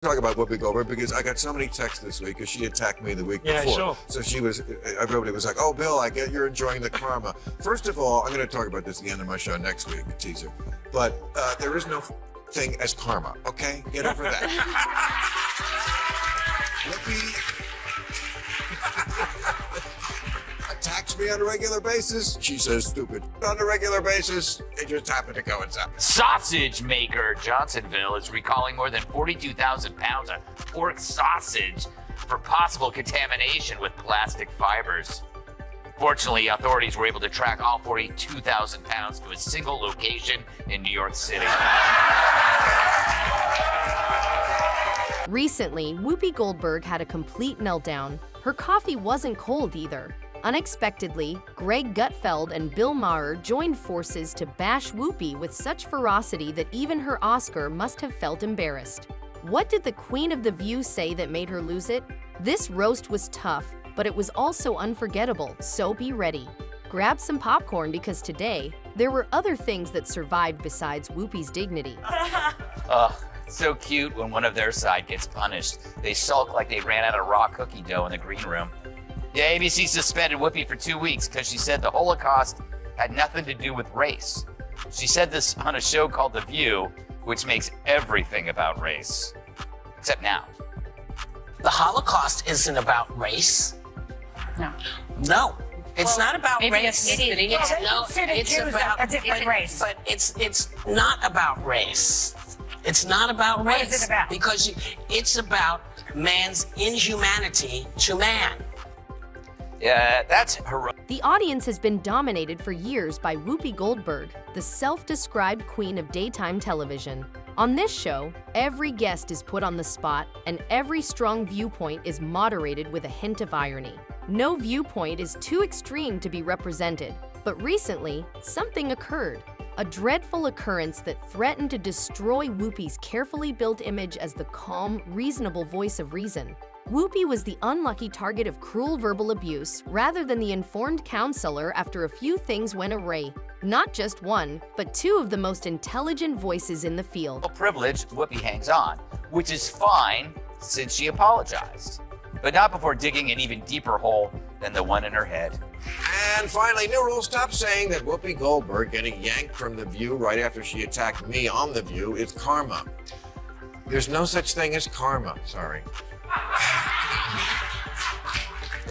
Talk about Whoopi Goldberg because I got so many texts this week because she attacked me the week before. Sure. So everybody was like, "Oh, Bill, I get you're enjoying the karma." First of all, I'm going to talk about this at the end of my show next week, a teaser. But there is no thing as karma, okay? Get over that. Whoopi attacks me on a regular basis. She says stupid on a regular basis. It just happened to coincide. Sausage maker Johnsonville is recalling more than 42,000 pounds of pork sausage for possible contamination with plastic fibers. Fortunately, authorities were able to track all 42,000 pounds to a single location in New York City. Recently, Whoopi Goldberg had a complete meltdown. Her coffee wasn't cold either. Unexpectedly, Greg Gutfeld and Bill Maher joined forces to bash Whoopi with such ferocity that even her Oscar must have felt embarrassed. What did the Queen of the View say that made her lose it? This roast was tough, but it was also unforgettable, so be ready. Grab some popcorn because today, there were other things that survived besides Whoopi's dignity. So cute when one of their side gets punished. They sulk like they ran out of raw cookie dough in the green room. Yeah, ABC suspended Whoopi for 2 weeks because she said the Holocaust had nothing to do with race. She said this on a show called The View, which makes everything about race. Except now. The Holocaust isn't about race. No. No. It's not about maybe race. It's about a different race. But it's not about race. It's not about race. What is it about? Because it's about man's inhumanity to man. Yeah, that's heroic. The audience has been dominated for years by Whoopi Goldberg, the self-described queen of daytime television. On this show, every guest is put on the spot, and every strong viewpoint is moderated with a hint of irony. No viewpoint is too extreme to be represented, but recently, something occurred. A dreadful occurrence that threatened to destroy Whoopi's carefully built image as the calm, reasonable voice of reason. Whoopi was the unlucky target of cruel verbal abuse rather than the informed counselor after a few things went awry. Not just one, but two of the most intelligent voices in the field. Privilege, Whoopi hangs on, which is fine since she apologized. But not before digging an even deeper hole than the one in her head. And finally, new rule, stop saying that Whoopi Goldberg getting yanked from The View right after she attacked me on The View is karma. There's no such thing as karma, sorry.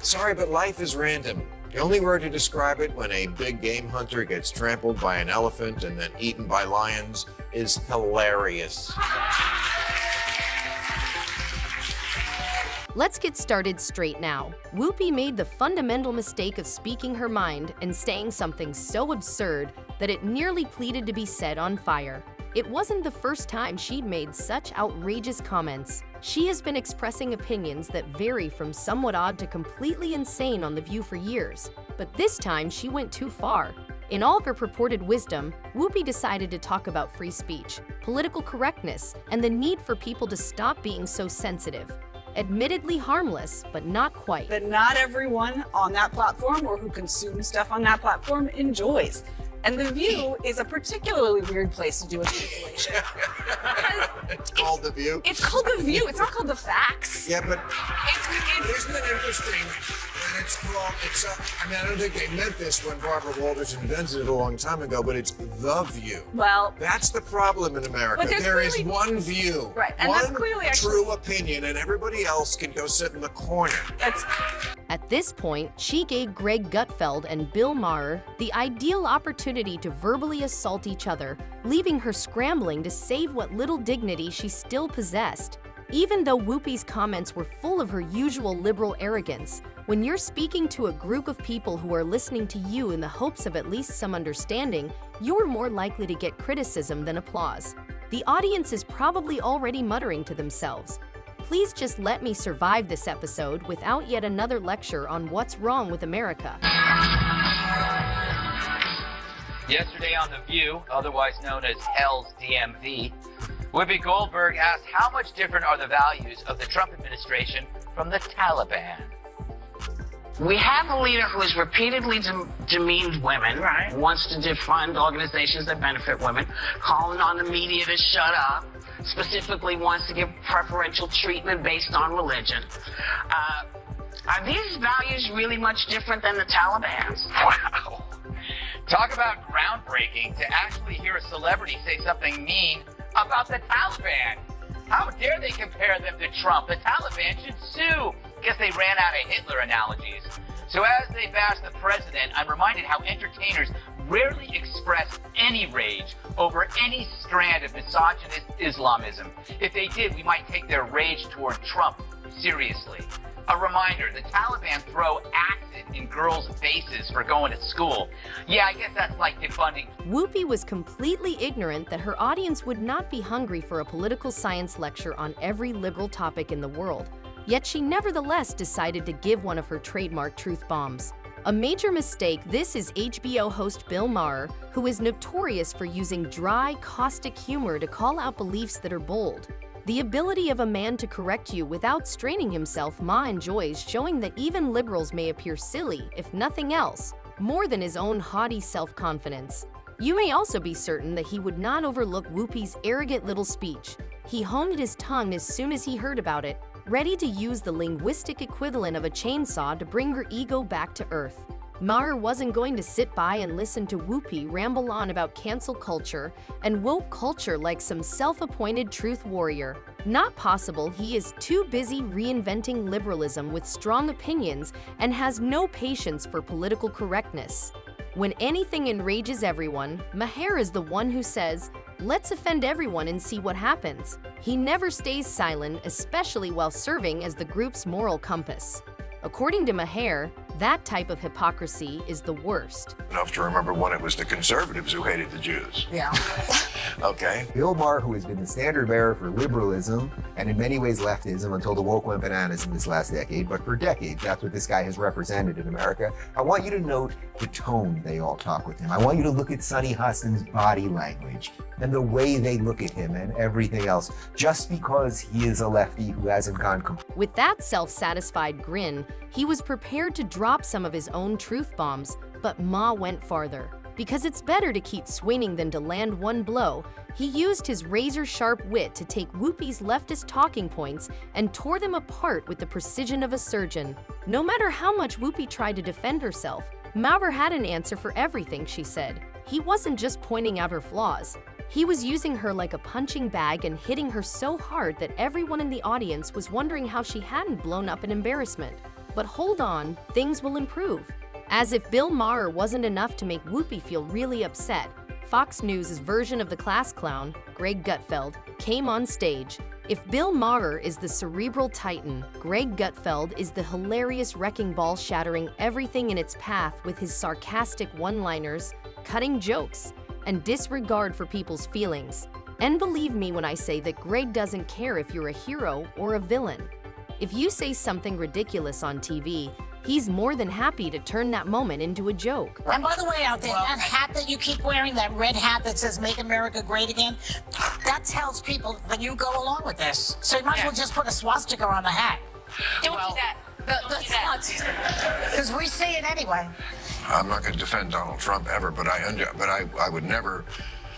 Sorry, but life is random. The only word to describe it when a big game hunter gets trampled by an elephant and then eaten by lions is hilarious. Let's get started straight now. Whoopi made the fundamental mistake of speaking her mind and saying something so absurd that it nearly pleaded to be set on fire. It wasn't the first time she'd made such outrageous comments. She has been expressing opinions that vary from somewhat odd to completely insane on The View for years. But this time, she went too far. In all her purported wisdom, Whoopi decided to talk about free speech, political correctness, and the need for people to stop being so sensitive. Admittedly harmless, but not quite. That not everyone on that platform or who consumes stuff on that platform enjoys. And The View is a particularly weird place to do a speculation. It's called The View? It's called The View. It's not called The Facts. Yeah, but isn't it interesting that it's called, I don't think they meant this when Barbara Walters invented it a long time ago, but it's The View. Well, that's the problem in America. There is one view, right, and one that's clearly true opinion, and everybody else can go sit in the corner. At this point, she gave Greg Gutfeld and Bill Maher the ideal opportunity to verbally assault each other, leaving her scrambling to save what little dignity she still possessed. Even though Whoopi's comments were full of her usual liberal arrogance, when you're speaking to a group of people who are listening to you in the hopes of at least some understanding, you're more likely to get criticism than applause. The audience is probably already muttering to themselves, "Please just let me survive this episode without yet another lecture on what's wrong with America." Yesterday on The View, otherwise known as Hell's DMV, Whoopi Goldberg asked how much different are the values of the Trump administration from the Taliban. We have a leader who has repeatedly demeaned women, wants to defund organizations that benefit women, calling on the media to shut up, specifically wants to give preferential treatment based on religion. Are these values really much different than the Taliban's? Wow. Talk about groundbreaking to actually hear a celebrity say something mean about the Taliban. How dare they compare them to Trump? The Taliban should sue. Guess they ran out of Hitler analogies. So as they bash the president, I'm reminded how entertainers rarely express any rage over any strand of misogynist Islamism. If they did, we might take their rage toward Trump seriously. A reminder, the Taliban throw acid in girls' faces for going to school. Yeah, I guess that's like defunding. Whoopi was completely ignorant that her audience would not be hungry for a political science lecture on every liberal topic in the world. Yet she nevertheless decided to give one of her trademark truth bombs. A major mistake. This is HBO host Bill Maher, who is notorious for using dry, caustic humor to call out beliefs that are bold. The ability of a man to correct you without straining himself. Maher enjoys showing that even liberals may appear silly, if nothing else, more than his own haughty self-confidence. You may also be certain that he would not overlook Whoopi's arrogant little speech. He honed his tongue as soon as he heard about it, ready to use the linguistic equivalent of a chainsaw to bring her ego back to earth. Maher wasn't going to sit by and listen to Whoopi ramble on about cancel culture and woke culture like some self-appointed truth warrior. Not possible. He is too busy reinventing liberalism with strong opinions and has no patience for political correctness. When anything enrages everyone, Maher is the one who says, "Let's offend everyone and see what happens." He never stays silent, especially while serving as the group's moral compass. According to Maher, that type of hypocrisy is the worst. Enough to remember when it was the conservatives who hated the Jews. Yeah. Okay. Bill Maher, who has been the standard bearer for liberalism and in many ways leftism until the woke went bananas in this last decade, but for decades, that's what this guy has represented in America. I want you to note the tone they all talk with him. I want you to look at Sunny Huston's body language and the way they look at him and everything else, just because he is a lefty who hasn't gone completely. With that self-satisfied grin, he was prepared to drop some of his own truth bombs, but Ma went farther. Because it's better to keep swinging than to land one blow, he used his razor-sharp wit to take Whoopi's leftist talking points and tore them apart with the precision of a surgeon. No matter how much Whoopi tried to defend herself, Maher had an answer for everything she said. He wasn't just pointing out her flaws. He was using her like a punching bag and hitting her so hard that everyone in the audience was wondering how she hadn't blown up in embarrassment. But hold on, things will improve. As if Bill Maher wasn't enough to make Whoopi feel really upset, Fox News' version of the class clown, Greg Gutfeld, came on stage. If Bill Maher is the cerebral titan, Greg Gutfeld is the hilarious wrecking ball shattering everything in its path with his sarcastic one-liners, cutting jokes, and disregard for people's feelings. And believe me when I say that Greg doesn't care if you're a hero or a villain. If you say something ridiculous on TV, he's more than happy to turn that moment into a joke. And by the way, out there, that hat that you keep wearing, that red hat that says "Make America Great Again," that tells people that you go along with this. So you might as well just put a swastika on the hat. Don't do that. Because we see it anyway. I'm not going to defend Donald Trump ever, but I would never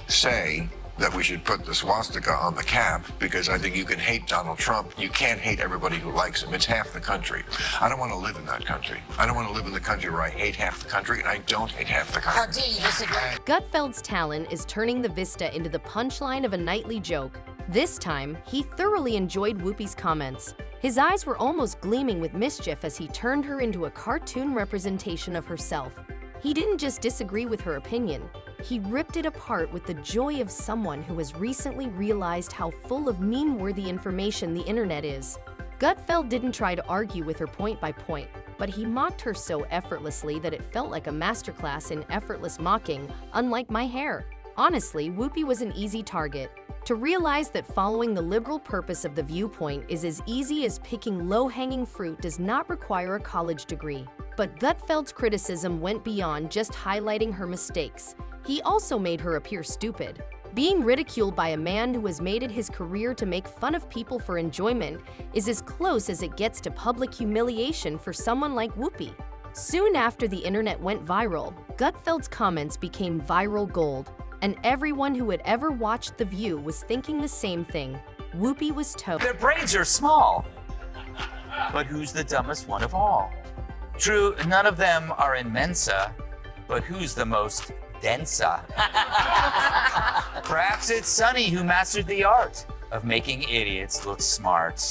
say that we should put the swastika on the cap, because I think you can hate Donald Trump. You can't hate everybody who likes him. It's half the country. I don't want to live in that country. I don't want to live in the country where I hate half the country and I don't hate half the country. How do you disagree? Gutfeld's talent is turning the vista into the punchline of a nightly joke. This time, he thoroughly enjoyed Whoopi's comments. His eyes were almost gleaming with mischief as he turned her into a cartoon representation of herself. He didn't just disagree with her opinion. He ripped it apart with the joy of someone who has recently realized how full of meme-worthy information the internet is. Gutfeld didn't try to argue with her point by point, but he mocked her so effortlessly that it felt like a masterclass in effortless mocking, unlike Maher. Honestly, Whoopi was an easy target. To realize that following the liberal purpose of the viewpoint is as easy as picking low-hanging fruit does not require a college degree. But Gutfeld's criticism went beyond just highlighting her mistakes. He also made her appear stupid. Being ridiculed by a man who has made it his career to make fun of people for enjoyment is as close as it gets to public humiliation for someone like Whoopi. Soon after the internet went viral, Gutfeld's comments became viral gold. And everyone who had ever watched The View was thinking the same thing. Whoopi was toast. Their brains are small. But who's the dumbest one of all? True, none of them are in Mensa, but who's the most densa? Perhaps it's Sonny who mastered the art of making idiots look smart.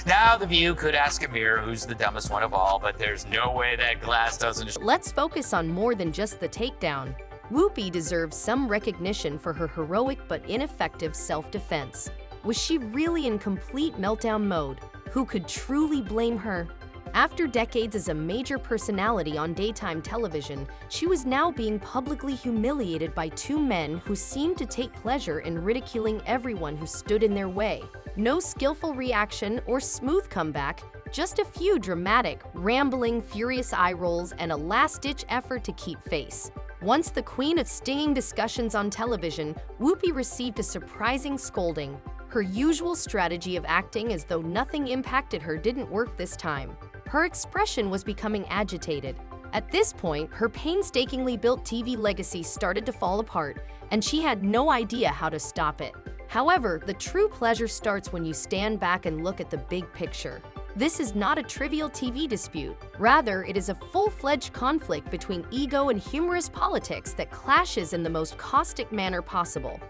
Now The View could ask a mirror who's the dumbest one of all, but there's no way that glass doesn't. Let's focus on more than just the takedown. Whoopi deserves some recognition for her heroic but ineffective self-defense. Was she really in complete meltdown mode? Who could truly blame her? After decades as a major personality on daytime television, she was now being publicly humiliated by two men who seemed to take pleasure in ridiculing everyone who stood in their way. No skillful reaction or smooth comeback, just a few dramatic, rambling, furious eye rolls and a last-ditch effort to keep face. Once the queen of stinging discussions on television, Whoopi received a surprising scolding. Her usual strategy of acting as though nothing impacted her didn't work this time. Her expression was becoming agitated. At this point, her painstakingly built TV legacy started to fall apart, and she had no idea how to stop it. However, the true pleasure starts when you stand back and look at the big picture. This is not a trivial TV dispute. Rather, it is a full-fledged conflict between ego and humorous politics that clashes in the most caustic manner possible.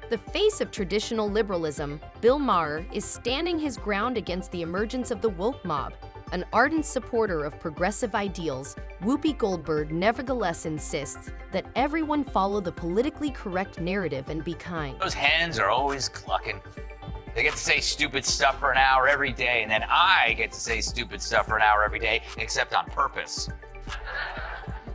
The face of traditional liberalism, Bill Maher, is standing his ground against the emergence of the woke mob. An ardent supporter of progressive ideals, Whoopi Goldberg nevertheless insists that everyone follow the politically correct narrative and be kind. Those hens are always clucking. They get to say stupid stuff for an hour every day, and then I get to say stupid stuff for an hour every day, except on purpose.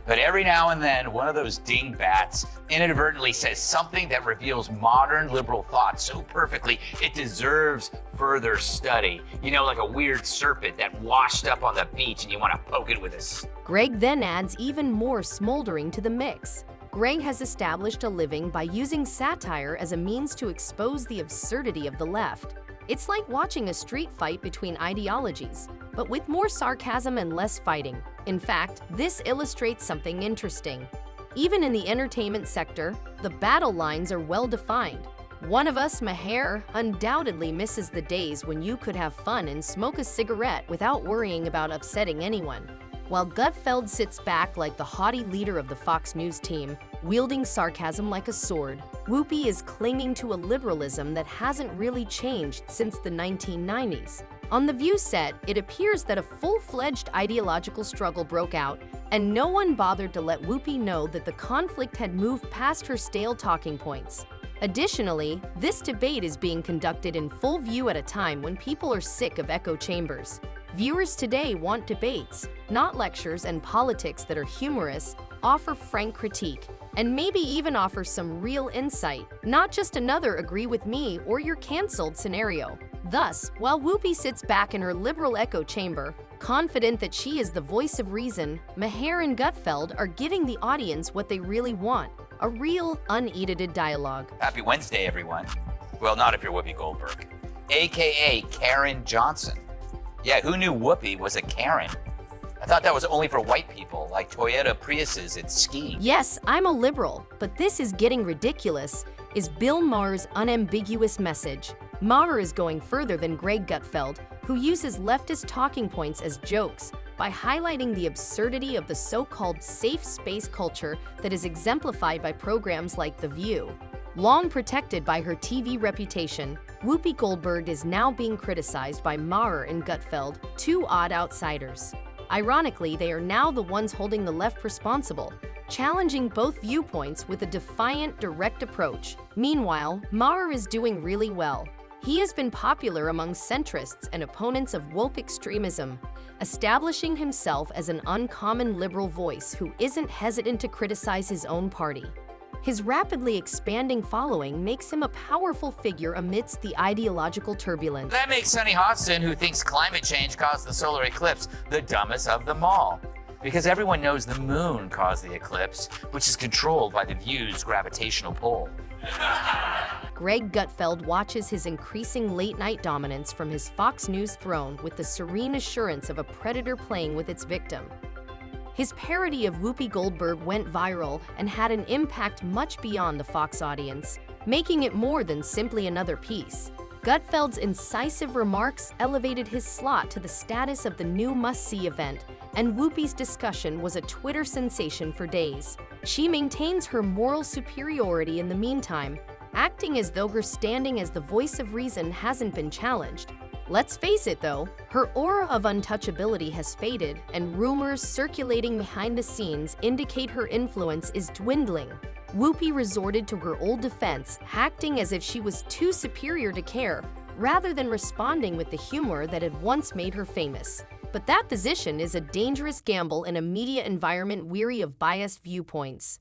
But every now and then, one of those dingbats inadvertently says something that reveals modern liberal thought so perfectly it deserves further study. You know, like a weird serpent that washed up on the beach and you want to poke it with a... Greg then adds even more smoldering to the mix. Greg has established a living by using satire as a means to expose the absurdity of the left. It's like watching a street fight between ideologies, but with more sarcasm and less fighting. In fact, this illustrates something interesting. Even in the entertainment sector, the battle lines are well defined. One of us, Maher, undoubtedly misses the days when you could have fun and smoke a cigarette without worrying about upsetting anyone. While Gutfeld sits back like the haughty leader of the Fox News team, wielding sarcasm like a sword, Whoopi is clinging to a liberalism that hasn't really changed since the 1990s. On The View set, it appears that a full-fledged ideological struggle broke out, and no one bothered to let Whoopi know that the conflict had moved past her stale talking points. Additionally, this debate is being conducted in full view at a time when people are sick of echo chambers. Viewers today want debates, not lectures and politics that are humorous, offer frank critique, and maybe even offer some real insight, not just another agree with me or you're canceled scenario. Thus, while Whoopi sits back in her liberal echo chamber, confident that she is the voice of reason, Maher and Gutfeld are giving the audience what they really want, a real, unedited dialogue. Happy Wednesday, everyone. Well, not if you're Whoopi Goldberg, aka Karen Johnson. Yeah, who knew Whoopi was a Karen? I thought that was only for white people, like Toyota Priuses and skiing. Yes, I'm a liberal, but this is getting ridiculous, is Bill Maher's unambiguous message. Maher is going further than Greg Gutfeld, who uses leftist talking points as jokes, by highlighting the absurdity of the so-called safe space culture that is exemplified by programs like The View. Long protected by her TV reputation, Whoopi Goldberg is now being criticized by Maher and Gutfeld, two odd outsiders. Ironically, they are now the ones holding the left responsible, challenging both viewpoints with a defiant, direct approach. Meanwhile, Maher is doing really well. He has been popular among centrists and opponents of woke extremism, establishing himself as an uncommon liberal voice who isn't hesitant to criticize his own party. His rapidly expanding following makes him a powerful figure amidst the ideological turbulence. That makes Sunny Hostin, who thinks climate change caused the solar eclipse, the dumbest of them all. Because everyone knows the moon caused the eclipse, which is controlled by the View's gravitational pull. Greg Gutfeld watches his increasing late-night dominance from his Fox News throne with the serene assurance of a predator playing with its victim. His parody of Whoopi Goldberg went viral and had an impact much beyond the Fox audience, making it more than simply another piece. Gutfeld's incisive remarks elevated his slot to the status of the new must-see event, and Whoopi's discussion was a Twitter sensation for days. She maintains her moral superiority in the meantime, acting as though her standing as the voice of reason hasn't been challenged. Let's face it though, her aura of untouchability has faded, and rumors circulating behind the scenes indicate her influence is dwindling. Whoopi resorted to her old defense, acting as if she was too superior to care, rather than responding with the humor that had once made her famous. But that position is a dangerous gamble in a media environment weary of biased viewpoints.